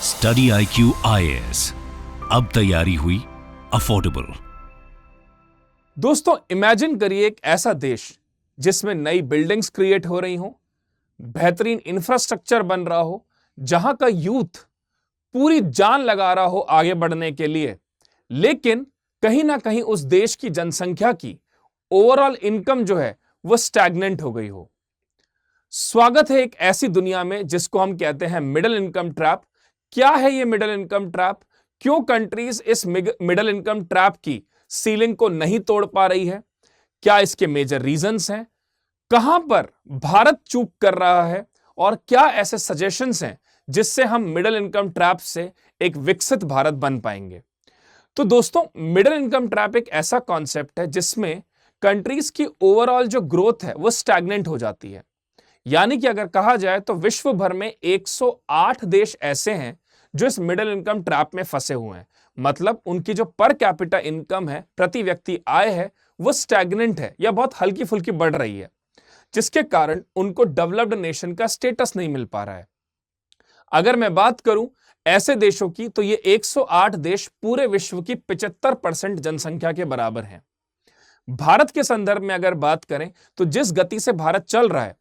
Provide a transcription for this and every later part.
Study IQ IAS, अब तैयारी हुई अफोर्डेबल। दोस्तों, इमेजिन करिए एक ऐसा देश जिसमें नई बिल्डिंग्स क्रिएट हो रही हो, बेहतरीन इंफ्रास्ट्रक्चर बन रहा हो, जहां का यूथ पूरी जान लगा रहा हो आगे बढ़ने के लिए, लेकिन कहीं ना कहीं उस देश की जनसंख्या की ओवरऑल इनकम जो है वो स्टैग्नेंट हो गई हो। स्वागत है एक ऐसी दुनिया में जिसको हम कहते हैं मिडिल इनकम ट्रैप। क्या है ये मिडिल इनकम ट्रैप? क्यों कंट्रीज इस मिडिल इनकम ट्रैप की सीलिंग को नहीं तोड़ पा रही है? क्या इसके मेजर रीजंस हैं? कहां पर भारत चूक कर रहा है? और क्या ऐसे सजेशंस हैं जिससे हम मिडिल इनकम ट्रैप से एक विकसित भारत बन पाएंगे? तो दोस्तों, मिडिल इनकम ट्रैप एक ऐसा कॉन्सेप्ट है जिसमें कंट्रीज की ओवरऑल जो ग्रोथ है वो स्टैग्नेंट हो जाती है। यानी कि अगर कहा जाए तो विश्व भर में 108 देश ऐसे हैं जो इस मिडिल इनकम ट्रैप में फंसे हुए हैं। मतलब उनकी जो पर कैपिटा इनकम है, प्रति व्यक्ति आय है, वो स्टैग्नेंट है या बहुत हल्की फुल्की बढ़ रही है, जिसके कारण उनको डेवलप्ड नेशन का स्टेटस नहीं मिल पा रहा है। अगर मैं बात करूं ऐसे देशों की, तो ये 108 देश पूरे विश्व की 75% जनसंख्या के बराबर हैं। भारत के संदर्भ में अगर बात करें तो जिस गति से भारत चल रहा है,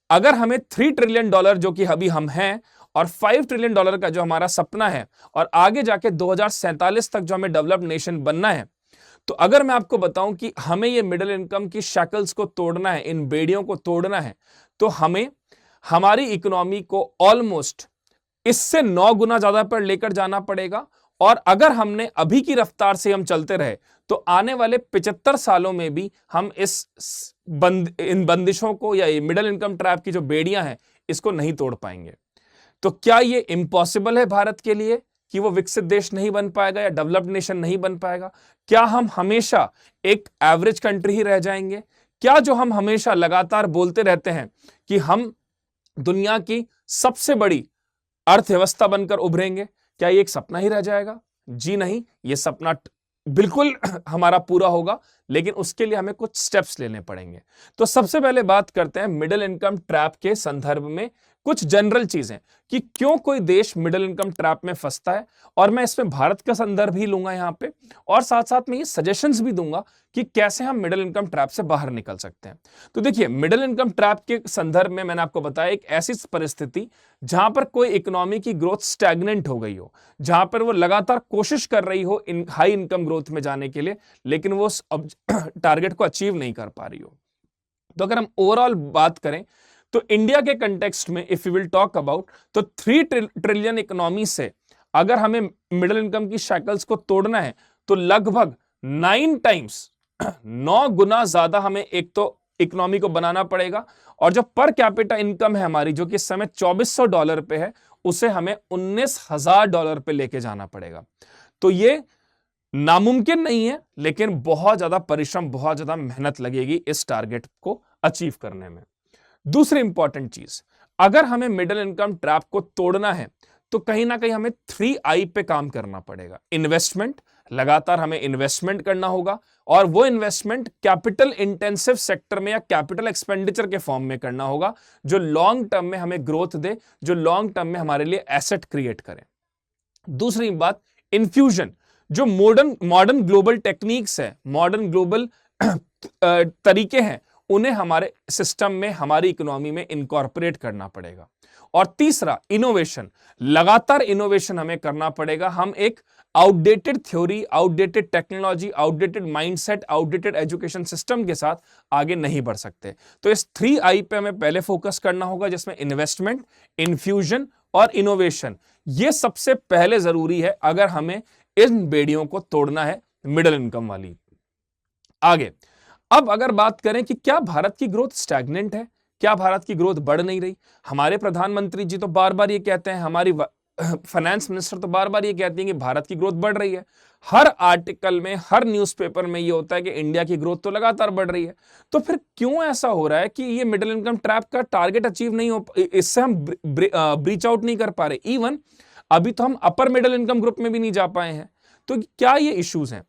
अगर हमें $3 ट्रिलियन जो कि अभी हम हैं, और $5 ट्रिलियन का जो हमारा सपना है, और आगे जाके 2047 तक जो हमें डेवलप्ड नेशन बनना है, तो अगर मैं आपको बताऊं कि हमें ये मिडिल इनकम की शैकल्स को तोड़ना है, इन बेड़ियों को तोड़ना है, तो हमें हमारी इकोनॉमी को ऑलमोस्ट इससे 9 गुना ज्यादा पर लेकर जाना पड़ेगा। और अगर हमने अभी की रफ्तार से हम चलते रहे तो आने वाले 75 सालों में भी हम इन बंदिशों को या मिडिल इनकम ट्रैप की जो बेड़ियां हैं इसको नहीं तोड़ पाएंगे। तो क्या ये इम्पॉसिबल है भारत के लिए कि वो विकसित देश नहीं बन पाएगा या डेवलप्ड नेशन नहीं बन पाएगा? क्या हम हमेशा एक एवरेज कंट्री ही रह जाएंगे? क्या जो हम हमेशा लगातार बोलते रहते हैं कि हम दुनिया की सबसे बड़ी अर्थव्यवस्था बनकर उभरेंगे, क्या ये एक सपना ही रह जाएगा? जी नहीं, ये सपना बिल्कुल हमारा पूरा होगा, लेकिन उसके लिए हमें कुछ स्टेप्स लेने पड़ेंगे। तो सबसे पहले बात करते हैं मिडिल इनकम ट्रैप के संदर्भ में कुछ जनरल चीजें कि क्यों कोई देश मिडिल इनकम ट्रैप में फंसता है, और मैं इसमें भारत का संदर्भ ही लूंगा यहां पे, और साथ साथ में ये सजेशंस भी दूंगा कि कैसे हम मिडिल इनकम ट्रैप से बाहर निकल सकते हैं। तो देखिए, मिडिल इनकम ट्रैप के संदर्भ में मैंने आपको बताया एक ऐसी परिस्थिति जहां पर कोई इकोनॉमी की ग्रोथ स्टैग्नेंट हो गई हो, जहां पर वो लगातार कोशिश कर रही हो इन हाई इनकम ग्रोथ में जाने के लिए, लेकिन वो टारगेट को अचीव नहीं कर पा रही हो। तो अगर हम ओवरऑल बात करें तो इंडिया के कंटेक्स्ट में if you will talk about, तो 3 ट्रिलियन इकोनॉमी से अगर हमें मिडिल इनकम की शैकल्स को तोड़ना है तो लगभग 9 टाइम्स 9 गुना ज्यादा हमें एक तो इकोनॉमी को बनाना पड़ेगा, और जो पर कैपिटा इनकम है हमारी, जो कि इस समय $2400 पे है, उसे हमें $19,000 पे लेके जाना पड़ेगा। तो ये नामुमकिन नहीं है, लेकिन बहुत ज्यादा परिश्रम, बहुत ज्यादा मेहनत लगेगी इस टारगेट को अचीव करने में। दूसरी इंपॉर्टेंट चीज, अगर हमें मिडिल इनकम ट्रैप को तोड़ना है तो कहीं ना कहीं हमें 3I पे काम करना पड़ेगा। इन्वेस्टमेंट, लगातार हमें इन्वेस्टमेंट करना होगा, और वो इन्वेस्टमेंट कैपिटल इंटेंसिव सेक्टर में या कैपिटल एक्सपेंडिचर के फॉर्म में करना होगा, जो लॉन्ग टर्म में हमें ग्रोथ दे, जो लॉन्ग टर्म में हमारे लिए एसेट क्रिएट करे। दूसरी बात, इन्फ्यूजन, जो मॉडर्न ग्लोबल टेक्निक्स है, मॉडर्न ग्लोबल तरीके हैं, उन्हें हमारे सिस्टम में, हमारी इकोनॉमी में इनकॉर्पोरेट करना पड़ेगा। और तीसरा, इनोवेशन, लगातार इनोवेशन हमें करना पड़ेगा। हम एक outdated theory, outdated technology, outdated mindset, outdated education system के साथ आगे नहीं बढ़ सकते। तो इस 3I पे हमें पहले फोकस करना होगा, जिसमें इन्वेस्टमेंट, इन्फ्यूजन और इनोवेशन, ये सबसे पहले जरूरी है अगर हमें इन बेड़ियों को तोड़ना है मिडिल इनकम वाली। आगे अब अगर बात करें कि क्या भारत की ग्रोथ स्टैग्नेंट है, क्या भारत की ग्रोथ बढ़ नहीं रही? हमारे प्रधानमंत्री जी तो बार बार ये कहते हैं, हमारी फाइनेंस मिनिस्टर तो बार बार ये कहती हैं कि भारत की ग्रोथ बढ़ रही है। हर आर्टिकल में, हर न्यूज़पेपर में ये होता है कि इंडिया की ग्रोथ तो लगातार बढ़ रही है। तो फिर क्यों ऐसा हो रहा है कि ये मिडिल इनकम ट्रैप का टारगेट अचीव नहीं हो, इससे हम ब्रीच आउट नहीं कर पा रहे? इवन अभी तो हम अपर मिडिल इनकम ग्रुप में भी नहीं जा पाए हैं। तो क्या ये इश्यूज हैं?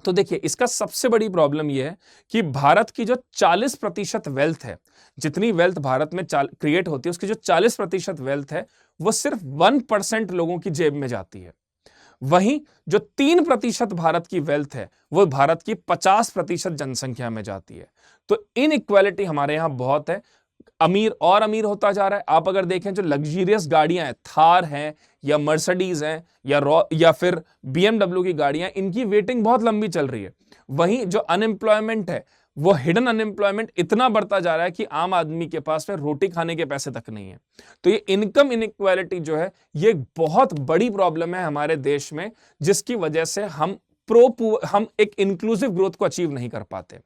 तो देखिए, इसका सबसे बड़ी प्रॉब्लम यह है कि भारत की जो 40% वेल्थ है, जितनी वेल्थ भारत में क्रिएट होती है, उसकी जो 40% वेल्थ है वो सिर्फ 1% लोगों की जेब में जाती है। वहीं जो 3% भारत की वेल्थ है वो भारत की 50% जनसंख्या में जाती है। तो इनइक्वालिटी हमारे यहां बहुत है, अमीर और अमीर होता जा रहा है। आप अगर देखें, जो लग्जरियस गाड़ियां हैं, थार हैं या मर्सिडीज हैं या फिर बीएमडब्ल्यू की गाड़ियां, इनकी वेटिंग बहुत लंबी चल रही है। वहीं जो अनएम्प्लॉयमेंट है, वो हिडन अनएम्प्लॉयमेंट इतना बढ़ता जा रहा है कि आम आदमी के पास में रोटी खाने के पैसे तक नहीं है। तो ये इनकम इनइक्वालिटी जो है, ये एक बहुत बड़ी प्रॉब्लम है हमारे देश में, जिसकी वजह से हम एक इंक्लूसिव ग्रोथ को अचीव नहीं कर पाते।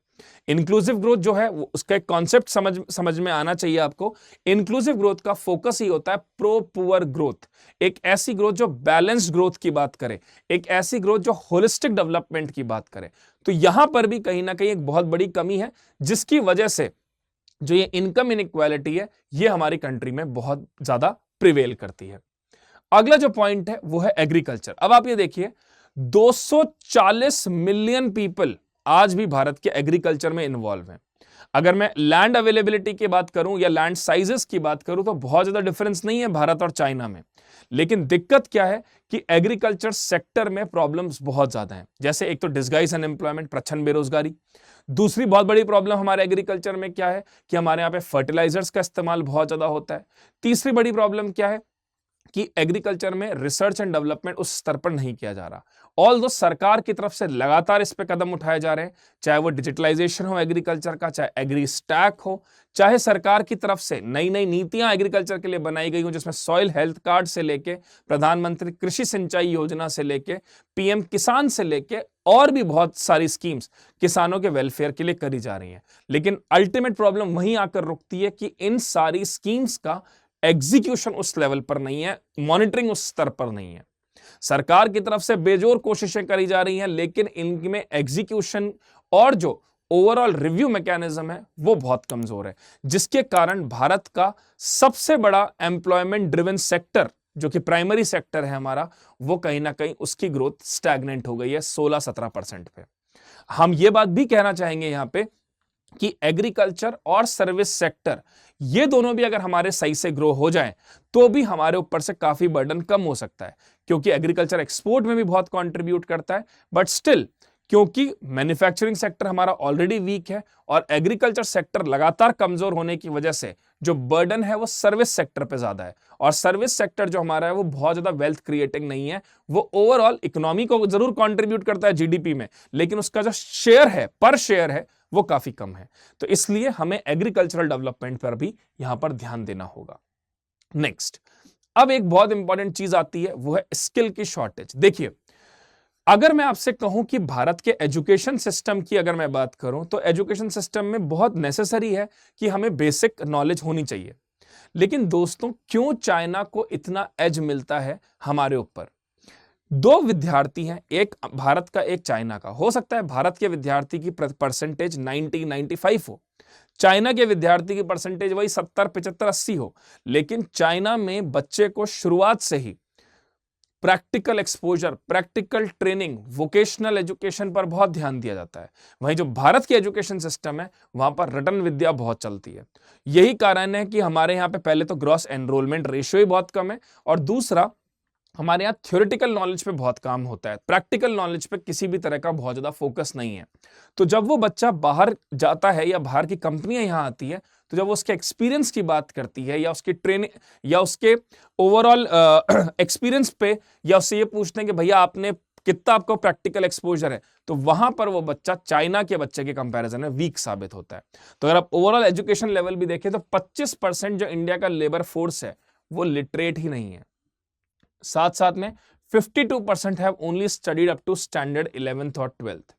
इंक्लूसिव ग्रोथ जो है, उसका एक कॉन्सेप्ट समझ में आना चाहिए आपको। इंक्लूसिव ग्रोथ का फोकस ही होता है प्रो पुअर ग्रोथ, एक ऐसी ग्रोथ जो बैलेंस्ड ग्रोथ की बात करे, एक ऐसी ग्रोथ जो होलिस्टिक डेवलपमेंट की बात करे। तो यहां पर भी कहीं ना कहीं एक बहुत बड़ी कमी है, जिसकी वजह से जो ये इनकम इनइक्वालिटी है, ये हमारी कंट्री में बहुत ज्यादा प्रिवेल करती है। अगला जो पॉइंट है वो है एग्रीकल्चर। अब आप ये देखिए, 240 मिलियन पीपल आज भी भारत के एग्रीकल्चर में इन्वॉल्व हैं। अगर मैं लैंड अवेलेबिलिटी की बात करूं या लैंड साइजेस की बात करूं, तो बहुत ज्यादा डिफरेंस नहीं है भारत और चाइना में। लेकिन दिक्कत क्या है कि एग्रीकल्चर सेक्टर में प्रॉब्लम्स बहुत ज्यादा हैं। जैसे एक तो डिस्गाइज अनएम्प्लॉयमेंट, प्रच्छन्न बेरोजगारी। दूसरी बहुत बड़ी प्रॉब्लम हमारे एग्रीकल्चर में क्या है कि हमारे यहाँ पे फर्टिलाइजर्स का इस्तेमाल बहुत ज्यादा होता है। तीसरी बड़ी प्रॉब्लम क्या है कि एग्रीकल्चर में रिसर्च एंड डेवलपमेंट उस स्तर पर नहीं किया जा रहा। ऑल्दो सरकार की तरफ से लगातार इस पे कदम उठाए जा रहे हैं, चाहे वो डिजिटलाइजेशन हो एग्रीकल्चर का, चाहे एग्री स्टैक हो, चाहे सरकार की तरफ से नई नई नीतियां एग्रीकल्चर के लिए बनाई गई हो, जिसमें सॉइल हेल्थ कार्ड से लेके प्रधानमंत्री कृषि सिंचाई योजना से लेके पीएम किसान से लेके और भी बहुत सारी स्कीम्स किसानों के वेलफेयर के लिए करी जा रही हैं। लेकिन अल्टीमेट प्रॉब्लम वहीं आकर रुकती है कि इन सारी स्कीम्स का एग्जीक्यूशन उस लेवल पर नहीं है, मॉनिटरिंग उस स्तर पर नहीं है। सरकार की तरफ से बेजोर कोशिशें करी जा रही हैं, लेकिन इनमें एग्जीक्यूशन और जो ओवरऑल रिव्यू मैकेनिज्म है वो बहुत कमजोर है, जिसके कारण भारत का सबसे बड़ा एम्प्लॉयमेंट ड्रिवन सेक्टर, जो कि प्राइमरी सेक्टर है हमारा, वो कहीं ना कहीं उसकी ग्रोथ स्टैग्नेंट हो गई है 16-17% पे। हम ये बात भी कहना चाहेंगे यहां पे कि एग्रीकल्चर और सर्विस सेक्टर, ये दोनों भी अगर हमारे सही से ग्रो हो जाएं, तो भी हमारे ऊपर से काफी बर्डन कम हो सकता है, क्योंकि एग्रीकल्चर एक्सपोर्ट में भी बहुत कंट्रीब्यूट करता है। बट स्टिल, क्योंकि मैन्युफैक्चरिंग सेक्टर हमारा ऑलरेडी वीक है और एग्रीकल्चर सेक्टर लगातार कमजोर होने की वजह से जो बर्डन है वो सर्विस सेक्टर पे ज्यादा है। और सर्विस सेक्टर जो हमारा है वो बहुत ज्यादा वेल्थ क्रिएटिंग नहीं है। वो ओवरऑल इकोनॉमी को जरूर कंट्रीब्यूट करता है जीडीपी में, लेकिन उसका जो शेयर है, पर शेयर है, वो काफी कम है। तो इसलिए हमें एग्रीकल्चरल डेवलपमेंट पर भी यहां पर ध्यान देना होगा। नेक्स्ट, अब एक बहुत इंपॉर्टेंट चीज आती है, वो है स्किल की शॉर्टेज। देखिए, अगर मैं आपसे कहूं कि भारत के एजुकेशन सिस्टम की अगर मैं बात करूं, तो एजुकेशन सिस्टम में बहुत नेसेसरी है कि हमें बेसिक नॉलेज होनी चाहिए। लेकिन दोस्तों, क्यों चाइना को इतना एज मिलता है हमारे ऊपर? दो विद्यार्थी हैं, एक भारत का एक चाइना का। हो सकता है भारत के विद्यार्थी की परसेंटेज 90-95 हो, चाइना के विद्यार्थी की परसेंटेज वही 70-75-80 हो, लेकिन चाइना में बच्चे को शुरुआत से ही practical exposure, practical training, vocational education पर बहुत ध्यान दिया जाता है। वहीं जो भारत की एजुकेशन सिस्टम है, वहां पर रटन विद्या बहुत चलती है। यही कारण है कि हमारे यहाँ पे पहले तो ग्रॉस एनरोलमेंट रेशियो ही बहुत कम है, और दूसरा, हमारे यहाँ थ्योरेटिकल नॉलेज पे बहुत काम होता है, प्रैक्टिकल नॉलेज पे किसी भी तरह का बहुत ज्यादा फोकस नहीं है। तो जब वो बच्चा बाहर जाता है या बाहर की कंपनियां यहाँ आती है, तो जब वो उसके एक्सपीरियंस की बात करती है या उसकी ट्रेनिंग या उसके ओवरऑल एक्सपीरियंस पे, या उससे ये पूछते हैं कि भैया आपने कितना आपको प्रैक्टिकल एक्सपोजर है, तो वहां पर वो बच्चा चाइना के बच्चे के कंपैरिजन में वीक साबित होता है। तो अगर आप ओवरऑल एजुकेशन लेवल भी देखें, तो 25% जो इंडिया का लेबर फोर्स है वो लिटरेट ही नहीं है। साथ साथ में 52% have only studied up to standard 11th और 12th।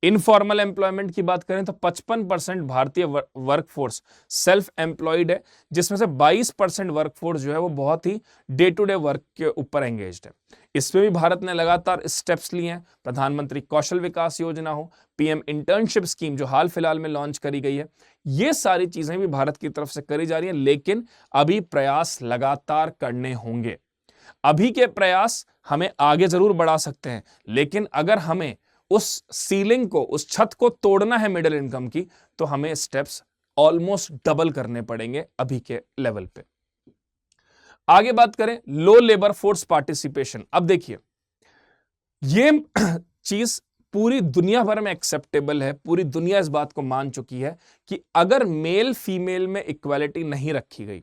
इनफॉर्मल एम्प्लॉयमेंट की बात करें तो 55% भारतीय वर्कफोर्स सेल्फ एम्प्लॉयड है, जिसमें से 22% वर्कफोर्स जो है वो बहुत ही डे टू डे वर्क के ऊपर एंगेज्ड है। इसमें भी भारत ने लगातार स्टेप्स लिए हैं। प्रधानमंत्री कौशल विकास योजना हो, पीएम इंटर्नशिप स्कीम जो हाल फिलहाल में लॉन्च करी गई है, ये सारी चीजें भी भारत की तरफ से करी जा रही है। लेकिन अभी प्रयास लगातार करने होंगे। अभी के प्रयास हमें आगे जरूर बढ़ा सकते हैं, लेकिन अगर हमें उस सीलिंग को, उस छत को तोड़ना है मिडिल इनकम की, तो हमें स्टेप्स ऑलमोस्ट डबल करने पड़ेंगे अभी के लेवल पे। आगे बात करें लो लेबर फोर्स पार्टिसिपेशन। अब देखिए ये चीज पूरी दुनिया भर में एक्सेप्टेबल है, पूरी दुनिया इस बात को मान चुकी है कि अगर मेल फीमेल में इक्वालिटी नहीं रखी गई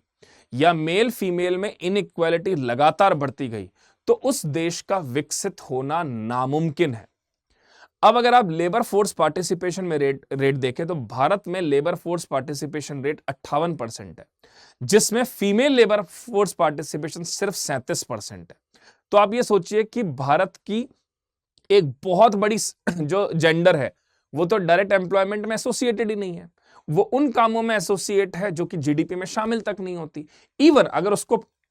या मेल फीमेल में इनइक्वालिटी लगातार बढ़ती गई तो उस देश का विकसित होना नामुमकिन है। अब अगर आप लेबर फोर्स पार्टिसिपेशन में रेट देखें तो भारत में लेबर फोर्स पार्टिसिपेशन रेट 58% है, जिसमें फीमेल लेबर फोर्स पार्टिसिपेशन सिर्फ 37% है। तो आप ये सोचिए कि भारत की एक बहुत बड़ी जो जेंडर है वो तो डायरेक्ट एम्प्लॉयमेंट में एसोसिएटेड ही नहीं है, वो उन कामों में एसोसिएट है जो कि जीडीपी में शामिल तक नहीं होती। इवन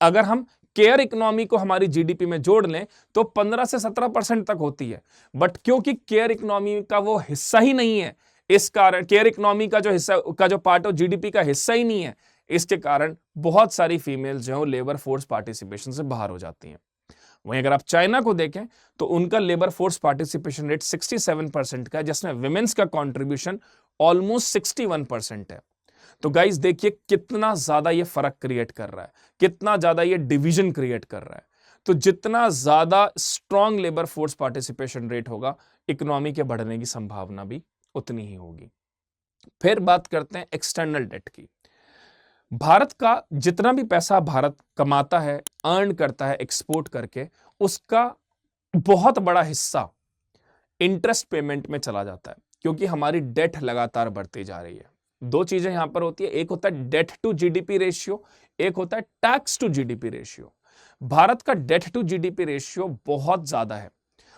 अगर हम केयर इकोनॉमी को हमारी जीडीपी में जोड़ लें तो 15 से 17% तक होती है, बट क्योंकि केयर इकोनॉमी का वो हिस्सा ही नहीं है, इस कारण केयर इकोनॉमी का जो पार्ट है जीडीपी का हिस्सा ही नहीं है, इसके कारण बहुत सारी फीमेल्स जो है लेबर फोर्स पार्टिसिपेशन से बाहर हो जाती हैं। वहीं अगर आप चाइना को देखें तो उनका लेबर फोर्स पार्टिसिपेशन रेट 67% का है, जिसमें विमेंस का कंट्रीब्यूशन ऑलमोस्ट 61% है। तो गाइस देखिए कितना ज्यादा ये फर्क क्रिएट कर रहा है, कितना ज्यादा ये डिवीजन क्रिएट कर रहा है। तो जितना ज्यादा strong labour force participation rate होगा, इकोनॉमी के बढ़ने की संभावना भी उतनी ही होगी। फिर बात करते हैं एक्सटर्नल डेट की। भारत का जितना भी पैसा भारत कमाता है, अर्न करता है एक्सपोर्ट करके, उसका बहुत बड़ा हिस्सा इंटरेस्ट पेमेंट में चला जाता है, क्योंकि हमारी डेट लगातार बढ़ती जा रही है। दो चीजें यहां पर होती है, एक होता है डेट टू जीडीपी रेशियो, एक होता है tax to GDP ratio. Bharat का डेट टू जीडीपी रेशियो बहुत ज्यादा है,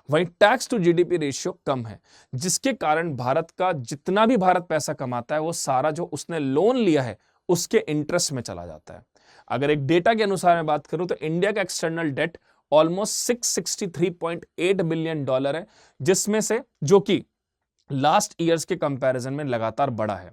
वहीं टैक्स टू जीडीपी रेशियो कम है, जिसके कारण भारत का जितना भी भारत पैसा कमाता है वो सारा जो उसने लोन लिया है उसके इंटरेस्ट में चला जाता है। अगर एक डेटा के अनुसार मैं बात करूं तो इंडिया का एक्सटर्नल डेट ऑलमोस्ट $663.8 बिलियन है, जिसमें से जो कि लास्ट ईयर्स के कंपैरिजन में लगातार बढ़ा है।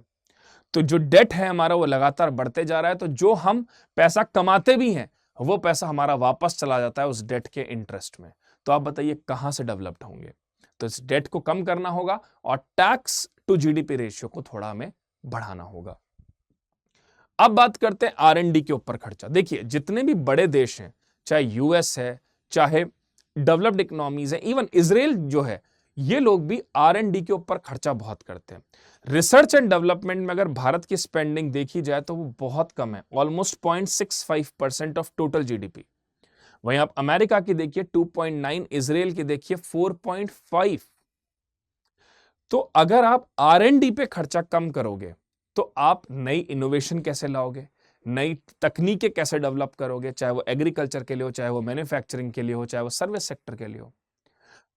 तो जो डेट है हमारा वो लगातार बढ़ते जा रहा है, तो जो हम पैसा कमाते भी हैं वो पैसा हमारा वापस चला जाता है उस डेट के इंटरेस्ट में। तो आप बताइए कहां से डेवलप्ड होंगे? तो इस डेट को कम करना होगा और टैक्स टू जीडीपी रेशियो को थोड़ा हमें बढ़ाना होगा। अब बात करते हैं R&D के ऊपर खर्चा। देखिए जितने भी बड़े देश हैं, चाहे यूएस है, चाहे डेवलप्ड इकोनॉमीज है, इवन इजराइल जो है, ये लोग भी R&D के ऊपर खर्चा बहुत करते हैं। रिसर्च एंड डेवलपमेंट में अगर भारत की स्पेंडिंग देखी जाए तो वो बहुत कम है, ऑलमोस्ट 0.65% ऑफ टोटल जीडीपी। वहीं आप अमेरिका की देखिए 2.9, इजराइल की देखिए 4.5। तो अगर आप R&D पे खर्चा कम करोगे तो आप नई इनोवेशन कैसे लाओगे, नई तकनीकें कैसे डेवलप करोगे, चाहे वो एग्रीकल्चर के लिए हो, चाहे वो मैन्युफैक्चरिंग के लिए हो, चाहे वो सर्विस सेक्टर के लिए हो।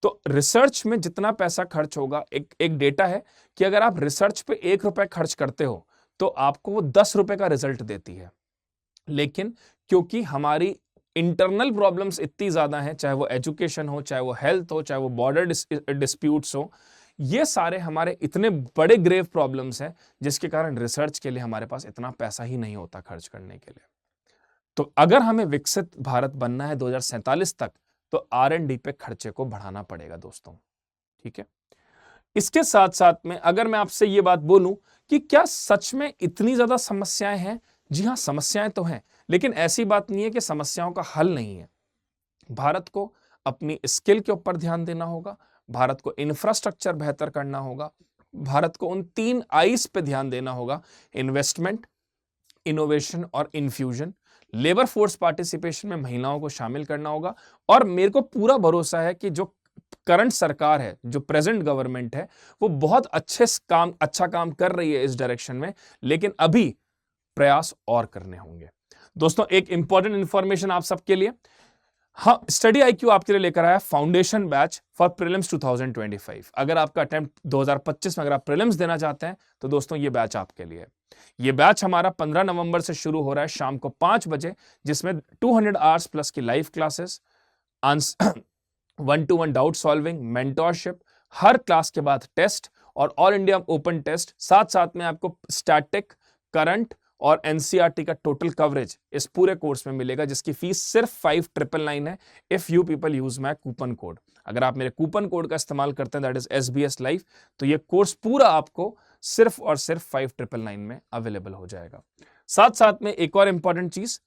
तो रिसर्च में जितना पैसा खर्च होगा, एक डेटा है कि अगर आप रिसर्च पे ₹1 खर्च करते हो तो आपको वो ₹10 का रिजल्ट देती है। लेकिन क्योंकि हमारी इंटरनल प्रॉब्लम्स इतनी ज्यादा हैं, चाहे वो एजुकेशन हो, चाहे वो हेल्थ हो, चाहे वो बॉर्डर डिस्प्यूट्स हो, ये सारे हमारे इतने बड़े ग्रेव प्रॉब्लम्स हैं जिसके कारण रिसर्च के लिए हमारे पास इतना पैसा ही नहीं होता खर्च करने के लिए। तो अगर हमें विकसित भारत बनना है 2047 तक तो R&D पे खर्चे को बढ़ाना पड़ेगा दोस्तों, ठीक है। इसके साथ साथ में अगर मैं आपसे ये बात बोलूं कि क्या सच में इतनी ज्यादा समस्याएं हैं? जी हां, समस्याएं तो हैं, लेकिन ऐसी बात नहीं है कि समस्याओं का हल नहीं है। भारत को अपनी स्किल के ऊपर ध्यान देना होगा, भारत को इंफ्रास्ट्रक्चर बेहतर करना होगा, भारत को उन 3 आईज पे ध्यान देना होगा, इन्वेस्टमेंट, इनोवेशन और इन्फ्यूजन। लेबर फोर्स पार्टिसिपेशन में महिलाओं को शामिल करना होगा। और मेरे को पूरा भरोसा है कि जो करंट सरकार है, जो प्रेजेंट गवर्नमेंट है, वो बहुत अच्छा काम कर रही है इस डायरेक्शन में, लेकिन अभी प्रयास और करने होंगे। दोस्तों एक इंपॉर्टेंट इंफॉर्मेशन आप सबके लिए, हाँ, स्टडी IQ आपके लिए लेकर आया फाउंडेशन बैच फॉर प्रीलिम्स 2025। अगर आपका अटेम्प्ट 2025 में अगर आप प्रीलिम्स देना चाहते हैं तो दोस्तों ये बैच आपके लिए। ये बैच हमारा 15 नवंबर से शुरू हो रहा है शाम को 5 बजे, जिसमें 200 आवर्स प्लस की live classes, 1-to-1 doubt solving, mentorship, हर क्लास के बाद टेस्ट और ऑल इंडिया ओपन टेस्ट, साथ साथ में आपको स्टैटिक, करंट और एनसीईआरटी का टोटल कवरेज इस पूरे कोर्स में मिलेगा, जिसकी फीस सिर्फ 5999 है if you people use my coupon code. अगर आप मेरे कूपन कोड का इस्तेमाल करते हैं दैट इज SBS लाइफ, तो ये कोर्स पूरा आपको सिर्फ और सिर्फ 5999 में अवेलेबल हो जाएगा। साथ साथ में एक और इंपॉर्टेंट चीज,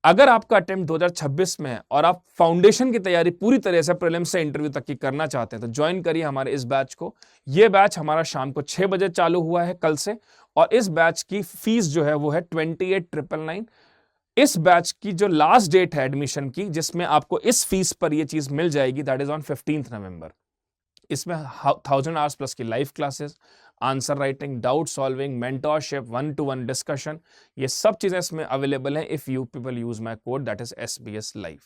अगर आपका अटेम्प्ट 2026 में है और आप फाउंडेशन की तैयारी पूरी तरह से प्रीलिम्स से इंटरव्यू तक की करना चाहते हैं तो ज्वाइन करिए हमारे इस बैच को। यह बैच हमारा शाम को 6 बजे चालू हुआ है कल से, और इस बैच की फीस जो है वो है 28,999। इस बैच की जो लास्ट डेट है एडमिशन की, जिसमें आपको इस फीस पर यह चीज मिल जाएगी, दैट इज ऑन 15 नवंबर। इसमें 1000 आवर्स प्लस की live classes, answer writing, doubt solving, mentorship, 1-to-1 discussion, ये सब चीजें इसमें अवेलेबल हैं if you people use my code that is SBS life.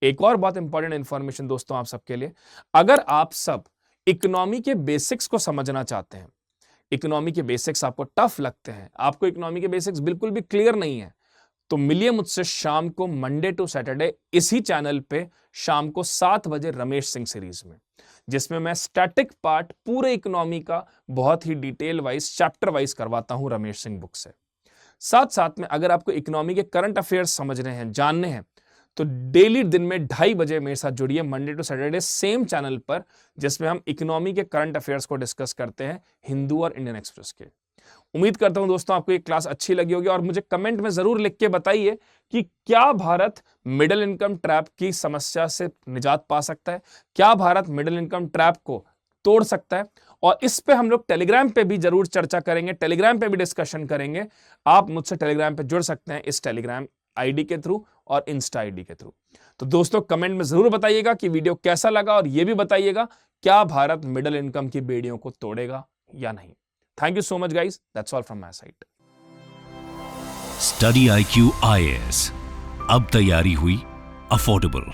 एक और बहुत इंपॉर्टेंट इंफॉर्मेशन दोस्तों आप सबके लिए, अगर आप सब इकोनॉमी के बेसिक्स को समझना चाहते हैं, इकोनॉमी के बेसिक्स आपको टफ लगते हैं, आपको इकोनॉमी के बेसिक्स बिल्कुल भी क्लियर नहीं है, तो मिलिए मुझसे शाम को मंडे टू सैटरडे इसी चैनल पे शाम को 7 बजे रमेश सिंह सीरीज में, जिसमें मैं स्टैटिक पार्ट पूरे इकोनॉमी का बहुत ही डिटेल वाइज चैप्टर वाइज करवाता हूं रमेश सिंह बुक से। साथ साथ में अगर आपको इकोनॉमी के करंट अफेयर्स समझने हैं, जानने हैं, तो डेली दिन में 2:30 बजे मेरे साथ जुड़िए Monday to Saturday same channel पर, जिसमें हम इकोनॉमी के करंट अफेयर्स को डिस्कस करते हैं हिंदू और इंडियन एक्सप्रेस के। उम्मीद करता हूं दोस्तों आपको ये क्लास अच्छी लगी होगी, और मुझे कमेंट में जरूर लिख के बताइए कि क्या भारत मिडिल इनकम ट्रैप की समस्या से निजात पा सकता है, क्या भारत मिडिल इनकम ट्रैप को तोड़ सकता है। और इस पे हम लोग टेलीग्राम पे भी जरूर चर्चा करेंगे, टेलीग्राम पे भी डिस्कशन करेंगे। आप मुझसे टेलीग्राम पे जुड़ सकते हैं इस टेलीग्राम आईडी के थ्रू और इंस्टा आईडी के थ्रू। तो दोस्तों कमेंट में जरूर बताइएगा कि वीडियो कैसा लगा, और यह भी बताइएगा क्या भारत मिडिल इनकम की बेड़ियों को तोड़ेगा या नहीं। Thank you so much guys, that's all from my side. Study IQ IAS, अब तैयारी हुई अफोर्डेबल।